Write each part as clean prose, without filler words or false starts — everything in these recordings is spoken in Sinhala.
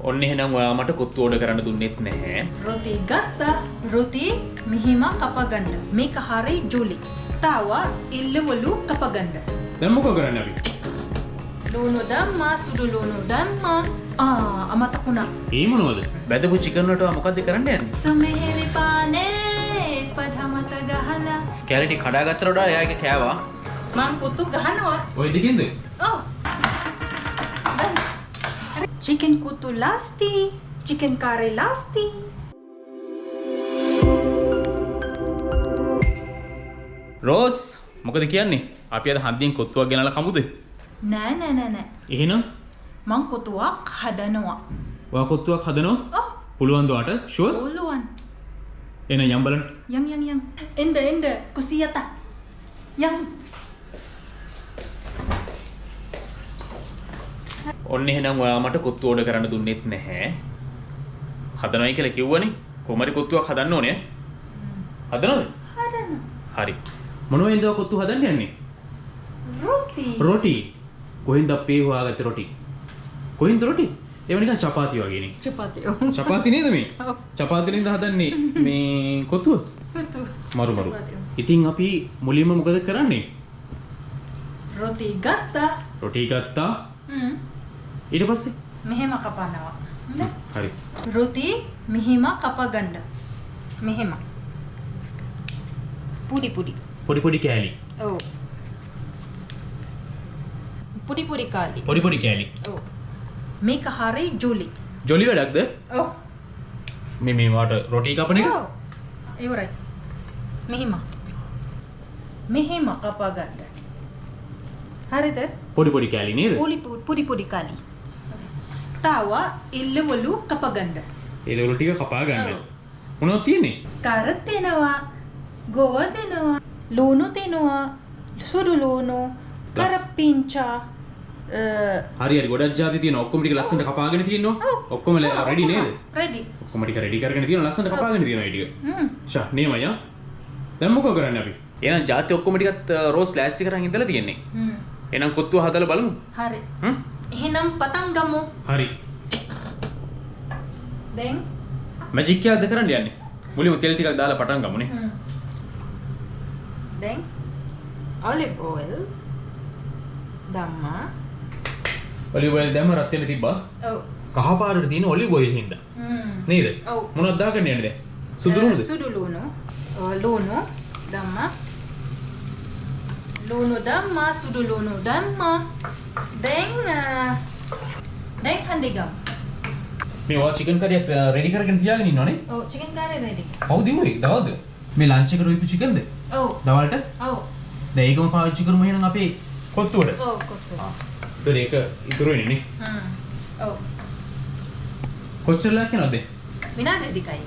ඔන්න එහෙනම් ඔයා මට කොත්තු ඕඩර් කරන්න දුන්නෙත් නැහැ. Roti gata. Roti mihima kapaganda. මේක හරි ජුලි. තාව ඉල්ලවලු කපගන්න. දැන් මොකද කරන්නේ අපි? ලුණු දැම්මා, සුදු ලුණු දැම්මා. අමතකුණා. ඒ මොනවද? බැදපු චිකන් වලට ඔයා මොකද්ද කරන්න යන්නේ? සමහෙරි පානේ පදමත ගහලා. කැලිටි කඩාගත්තට වඩා එයා එක කෑවා. මං පුතු ගහනවා. ඔය දෙකින්ද? ඔව්. Chicken kutu lasti, chicken curry lasti. Rose මොකද කියන්නේ? අපි අද හන්දියෙන් කොත්තුවක් ගෙනලා කමුද? නෑ. එහෙනම් මං කොතුවක් හදනවා. ඔයා කොත්තුවක් හදනවා? ඔව්. පුළුවන්ද ඔයාට? ෂුවර්? පුළුවන්. එන යම් බලන්න. යන්. එන්න කුසියට. යන්. ඔන්න එහෙනම් ඔයා මට කොත්තු ඕඩර් කරන්න දුන්නෙත් නැහැ. හදනවයි කියලා කිව්වනේ. කොහමරි කොත්තුවක් හදන්න ඕනේ. හදනවද? හදන්න. හරි. මොනවෙන්ද ඔය කොත්තු හදන්න යන්නේ? Roti. රොටි. කොහෙන්ද අපේ හොයාගත්තේ රොටි? කොහෙන්ද රොටි? ඒව නිකන් චපාති වගේ නේ. Chapati. චපාති නේද මේ? ඔව්. චපාති වලින්ද හදන්නේ මේ කොත්තුව? Kutu. මරු. ඉතින් අපි මුලින්ම මොකද කරන්නේ? Roti gata. රොටි ගත්තා. ඊට පස්සේ මෙහෙම කපනවා. හරි. Roti මෙහෙම කපගන්න. මෙහෙම. පොඩි කෑලි. ඔව්. පොඩි කාලි. පොඩි කෑලි. ඔව්. මේක හරි ජුලි. ජොලි වැඩක්ද? ඔව්. මේ වාට රොටි කපන එක? ඔව්. ඉවරයි. මෙහෙම කපගන්න. හරිද? පොඩි කෑලි නේද? පොඩි කාලි. තාව ඉල්ලවලු කපගන්න. ඒලවලු ටික කපා ගන්න. ඔව්. මොනවද තියෙන්නේ? කාරට් දෙනවා, ගෝව දෙනවා, ලුණු දෙනවා, සුදු ලුණු, කරපිංචා. හරි ගොඩක් ಜಾති තියෙනවා. ඔක්කොම ටික ලස්සනට කපාගෙන තියෙනවා. ඔක්කොම රෙඩි නේද? රෙඩි. ඔක්කොම ටික රෙඩි කරගෙන තියෙනවා. ලස්සනට කපාගෙන තියෙනවා ඒ ටික. ෂා නේමයි ආ. දැන් මොකද කරන්නේ අපි? එහෙනම් ಜಾති ඔක්කොම ටිකත් රෝස් ලෑස්ති කරන් ඉඳලා තියෙන්නේ. එහෙනම් කොත්තුව හදලා බලමු. හරි. එහෙනම් පටන් ගමු. හරි. දැන් මැජික් එකක්ද කරන්න යන්නේ? මුලින්ම තෙල් ටිකක් දාලා පටන් ගමුනේ. දැන් olive oil දැම්මා. ඔලිව් ඔයිල් දැම්ම රත් වෙන්න තිබ්බා. ඔව්. කහ පාටට තියෙන ඔලිව් ඔයිල් හින්දා. නේද? ඔව්. මොනවද දාගන්න යන්නේ දැන්? සුදු ලුණුද? සුදු ලුණු. ලුණු දැම්මා. ලුණු දැම්මා, සුදු ලුණු දැම්මා. දැන් හන්දි ගමු. මේ ඔයා චිකන් කරියක් රෙඩි කරගෙන තියාගෙන ඉන්නවනේ. ඔව් චිකන් කාරේ රෙඩි. කවුද ඉන්නේ? දවල්ද? මේ ලන්ච් එකට උයපු චිකන්ද? ඔව්. දවල්ට? ඔව්. දැන් ඒකම පාවිච්චි කරමු එහෙනම් අපේ කොත්තුවට. ඔව් කොස්ස. ඒතර ඒක ඉතුරු වෙන්නේ නේ. ඔව්. කොච්චරලා කියනවද? විනාඩි දෙකයි.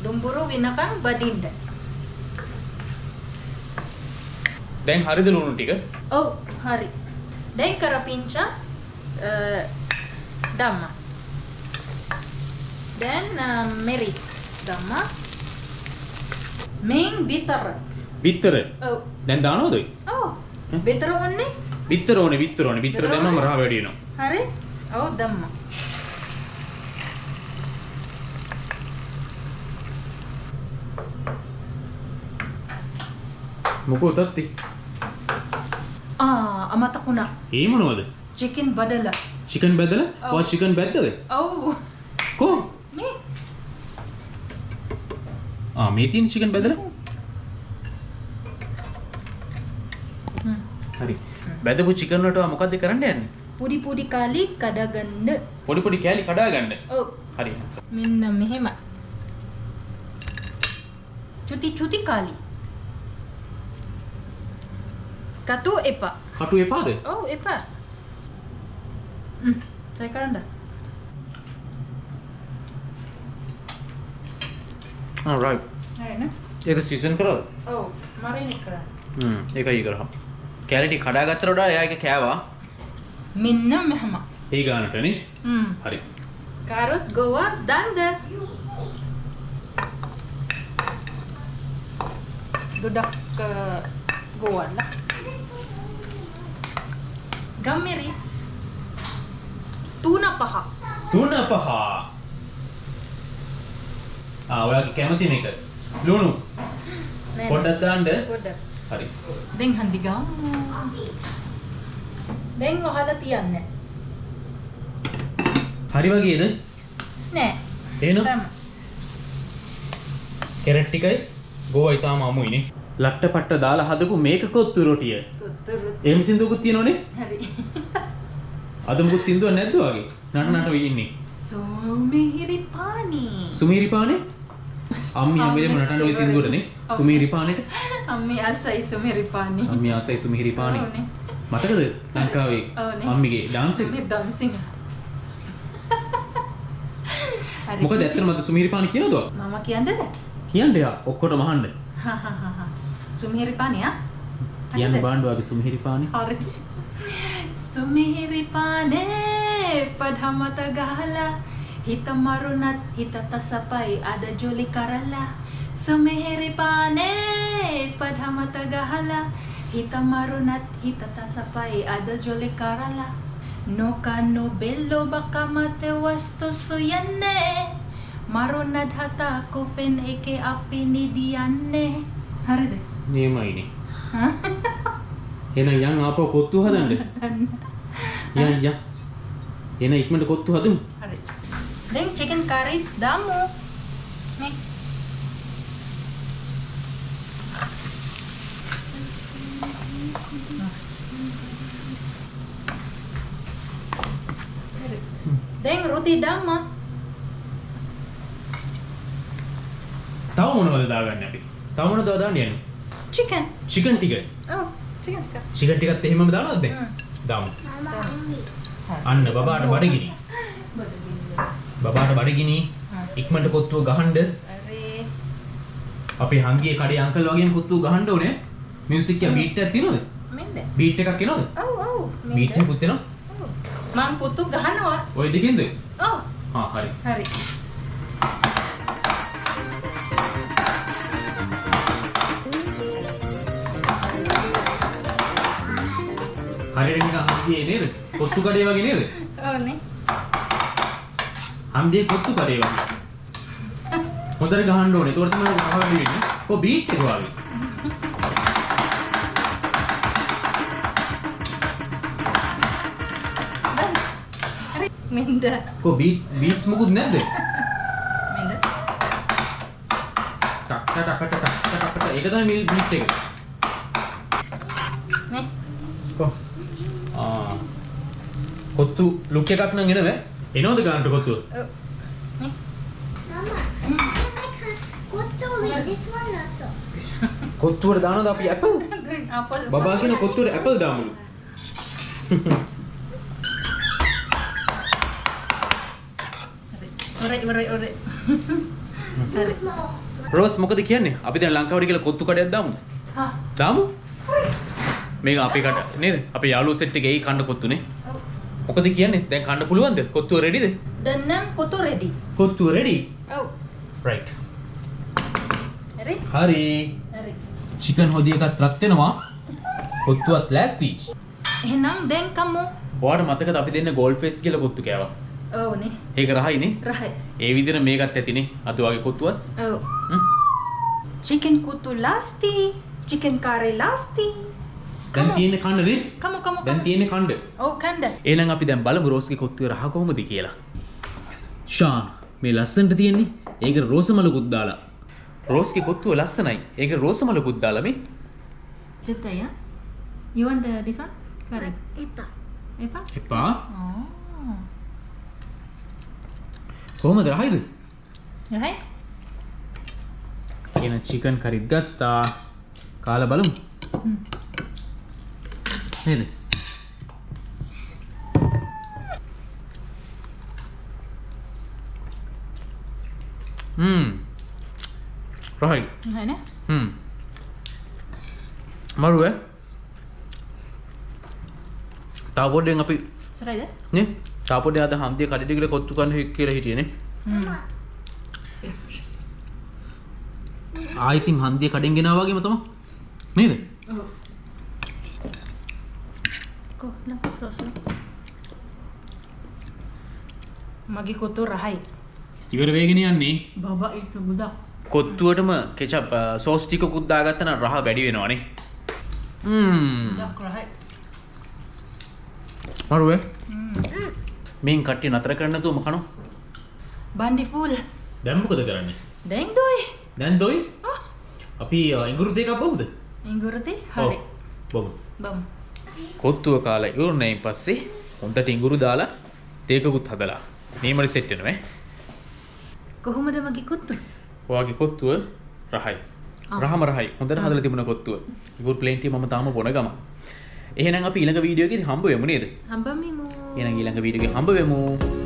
දුම්බුරු වෙනකන් බදින්න. දැන් හරිද ලුණු ටික? ඔව් හරි. දැන් කරපිංචා damma. Then meris damma. Main bitter. බිත්තර. ඔව්. දැන් දානවද ඔය? ඔව්. bitter ඕනේ. බිත්තර ඕනේ. බිත්තර දැම්මම රහ වැඩි වෙනවා. හරි. ඔව් damma. මොකෝ තත්ති? අමතකුණා. ඒ මොනවද? chicken badala. චිකන් බැදලා? ඔව්. ඔයා චිකන් බැද්දද? ඔව්. කො? මේ මේ තියෙන චිකන් බැදලා? හරි. බැදපු චිකන් වලට ඔයා මොකද්ද කරන්න යන්නේ? පොඩි කාලි කඩගන්න. පොඩි කෑලි කඩා ගන්න. ඔව්. හරි. මෙන්න මෙහෙම. චුටි කාලි. කටු එපා. කටු එපාද? ඔව් එපා. try කරන්න. alright. හරි නේ? ඒක සීසන් කරාද? ඔව් මරිනේට් කරන්න. ඒකයි කරහම. කැලිටි කඩාගත්තට වඩා එයා එක කෑවා. මෙන්න මෙහෙම. ඒ ගානටනේ. හරි. carrots ගෝවා දාන්න. ගොඩක් ගෝවන්න. ගම්මිරිස් 3 5. තුන පහ. ඔයාගේ කැමති මේක. ලුණු. පොඩ්ඩක් දාන්න. පොඩ්ඩක්. හරි. දැන් හන්දි ගාමු. දැන් වහලා තියන්න. හරි වගේද? නෑ. එහෙනම් තමයි. කැරට් ටිකයි ගෝවයි තාම අමුයිනේ. ලට්ට පට්ට දාලා හදපු මේක කොත්තු රොටිය. කොත්තුරු. එහෙම සින්දුවකුත් තියෙනවනේ. හරි. අද මොකුත් සින්දුවක් නැද්ද වගේ? නට වෙ ඉන්නේ. සුමිහිරි පානි. සුමීරි පානේ? අම්මි හැමදේම නටන ওই සින්දුවටනේ. සුමීරි පානෙට. අම්මි අසයි සුමිහිරි පානි. අම්මි ආසයි සුමීරි පානේ. ඕනේ. මතකද ලංකාවේ ඕනේ. අම්මිගේ ඩාන්ස් එක? මේ ඩාන්සින්. හරි. මොකද ඇත්තටම මට සුමීරි පානේ කියනද? මම කියන්නද? කියන්න යා ඔක්කොටම අහන්න. හා හා හා හා. සුමිහිරි පානි ආ? කියන්න බාන්න වගේ සුමීරි පානේ. හරි. සුමිහිරි පානේ පඩමත ගහලා හිත මරුණත් හිත තසපයි අද ජොලි කරලා සුමිහිරි පානේ පඩමත ගහලා හිත මරුණත් හිත තසපයි අද ජොලි කරලා නොකන්නු බෙල්ලෝ බකමත වස්තු සුයන්නේ මරුණත් හතා කුෆෙන් එකේ අපි නිදියන්නේ හරිද? මේමයිනේ. එහෙනම් යන් ආපහු කොත්තු හදන්න. යන්. එහෙනම් ඉක්මනට කොත්තු හදමු. හරි. දැන් chicken curry දාමු. මේ. දැන් රොටි දාමු. තව මොනවද දාගන්නේ අපි? තව මොනවද දාන්න යන්නේ? Chicken. චිකන් ටික. ඔව් chicken ටික. චිකන් ටිකත් එහෙමම දානවද දැන්? දාමු. අන්න බබාට බඩගිනි. බබාට බඩගිනි. ඉක්මනට කොත්තුව ගහන්න. හරි. අපේ හන්දියේ කඩේ අංකල් වගේම කොත්තුව ගහන්න ඕනේ. මියුසික් එක බීට් එකක් තියෙනවද? මෙන්න. බීට් එකක් එනවද? ඔව් ඔව්. බීට් එකකුත් එනවා. මං පුතු ගහනවා. ඔය දෙකින්ද? ඔව්. හරි. හරි. හරියට නිකන් හන්දියේ නේද? කොත්තු කඩේ වගේ නේද? ඕනේ. හන්දියේ කොත්තු කඩේ වගේ. හොඳට ගහන්න ඕනේ. ඒතකොට තමයි ගහ වැඩි වෙන්නේ. කො බීට් එක වගේ. හරි. මෙන්න. කො බීට්ස් මොකුත් නැද්ද? මෙන්න. ටක් ටක් ටක් ටක් ටක් ඒක තමයි බීට් එක. මේ. කො කොත්තු ලුක් එකක් නම් එනද? එනවද ගන්නට කොත්තුව? ඔව්. මේ. Mama, I can go to with this one also. කොත්තුවට දානවද අපි ඇපල්? Green apple. බබා කියන කොත්තුවට ඇපල් දාමුලු. හරි. ඔරේ. හරි. රෝස් මොකද කියන්නේ? අපි දැන් ලංකාවට කියලා කොත්තු කඩයක් දාමුද? හා. දාමු? මේක අපේ කට නේද? අපේ යාළුවෝ සෙට් එකේ ඒ කන්න කොත්තුනේ. මොකද කියන්නේ? දැන් කන්න පුළුවන්ද? කොත්තුව රෙඩිද? දැන් කොතු ready. කොත්තුව රෙඩි. ඔව්. රයිට්. හරි. හරි. හරි. චිකන් හොදි එකත් රත් වෙනවා. කොත්තුවත් ලෑස්ති. එහෙනම් දැන් කමු. ඔයාලට මතකද අපි දෙන්න ගෝල්ඩ් ෆේස් කියලා කොත්තු කෑවා? ඔව්නේ. ඒක රහයිනේ. රහයි. ඒ විදිහට මේකත් ඇතිනේ. අද වගේ කොත්තුවත්. ඔව්. Chicken kutu lasti. Chicken curry lasti. දැන් තියෙන්නේ කන්න නේ? කමු. දැන් තියෙන්නේ කන්න. ඔව් කන්ද. එහෙනම් අපි දැන් බලමු රෝස්ගේ කොත්තුවේ රහ කොහොමද කියලා. ෂාන් මේ ලස්සනට තියෙන්නේ. ඒක රෝසමලුකුත් දාලා. රෝස්ගේ කොත්තුව ලස්සනයි. ඒක රෝසමලුකුත් දාලා මේ. Just ya. You want this one? Curry. Epa. Epa? එපා. Oh. කොහොමද රහයිද? Right? එහෙනම් චිකන් කරිත් ගත්තා. කාලා බලමු. නේද? රහයි. Right ne? මරුව තව පොඩ්ඩෙන් අපි Serai dah? නේ තව පොඩ්ඩෙන් අද හන්දිය කඩේට ගිහලා කොත්තු කන්න කියලා හිටියේ නේ ආයි තින් හන්දිය කඩෙන් ගෙනා වගේම තමයි නේද? Oh. Go, nak sauce. මගේ කොත්තුව රහයි. ඉවර වෙගෙන යන්නේ. බබා ඒක බුදා. කොත්තුවටම කෙචප් සෝස් ටිකකුත් දාගත්තා නම් රහ වැඩි වෙනවනේ. රහයි. මරුවේ. මේන් කට්ටිය නතර කරන්න නැතුවම කනෝ. බන්ඩි ෆූල්. දැන් මොකද කරන්නේ? දැන් දොයි. දැන් දොයි? අපි ඉඟුරු දෙකක් බවුද? ඉඟුරුතේ හරි. බවු. බම්. කොත්තුව කාලා ඉවරනයින් පස්සේ හොඳට ඉඟුරු දාලා තේකකුත් හදලා මේමරි සෙට් වෙනවා. කොහොමද මගේ කොත්තුව? ඔයාගේ කොත්තුව රහයි. රහම රහයි. හොඳට හදලා තිබුණ කොත්තුව. ඉඟුරු ප්ලේන් ටී මම තාම බොන ගම. එහෙනම් අපි ඊළඟ වීඩියෝ එකේදී හම්බ වෙමු නේද? හම්බෙමු. එහෙනම් ඊළඟ වීඩියෝ එකේ හම්බ වෙමු.